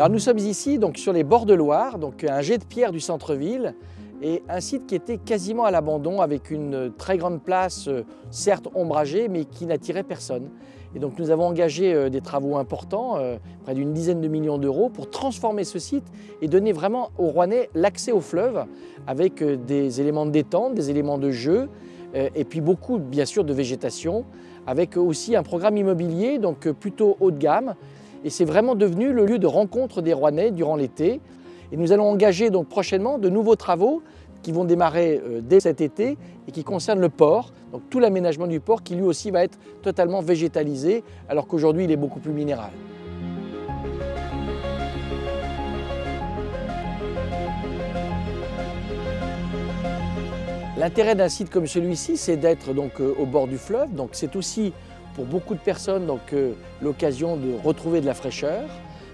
Alors nous sommes ici donc, sur les bords de Loire, donc un jet de pierre du centre-ville et un site qui était quasiment à l'abandon avec une très grande place, certes ombragée, mais qui n'attirait personne. Et donc nous avons engagé des travaux importants, près d'une dizaine de millions d'euros, pour transformer ce site et donner vraiment aux Rouennais l'accès au fleuve avec des éléments de détente, des éléments de jeu et puis beaucoup bien sûr de végétation, avec aussi un programme immobilier donc plutôt haut de gamme. Et c'est vraiment devenu le lieu de rencontre des Rouennais durant l'été. Et nous allons engager donc prochainement de nouveaux travaux qui vont démarrer dès cet été et qui concernent le port, donc tout l'aménagement du port qui lui aussi va être totalement végétalisé alors qu'aujourd'hui il est beaucoup plus minéral. L'intérêt d'un site comme celui-ci, c'est d'être donc au bord du fleuve, donc c'est aussi pour beaucoup de personnes l'occasion de retrouver de la fraîcheur.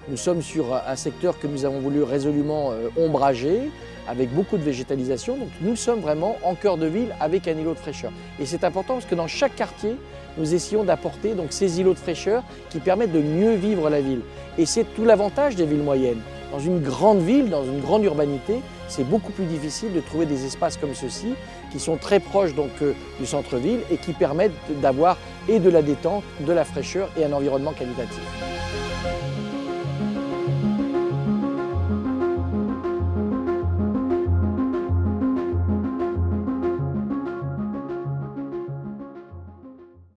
Nous sommes sur un secteur que nous avons voulu résolument ombrager, avec beaucoup de végétalisation. Donc nous sommes vraiment en cœur de ville avec un îlot de fraîcheur. Et c'est important parce que dans chaque quartier, nous essayons d'apporter ces îlots de fraîcheur qui permettent de mieux vivre la ville. Et c'est tout l'avantage des villes moyennes. Dans une grande ville, dans une grande urbanité, c'est beaucoup plus difficile de trouver des espaces comme ceux-ci qui sont très proches du centre-ville et qui permettent d'avoir et de la détente, de la fraîcheur et un environnement qualitatif.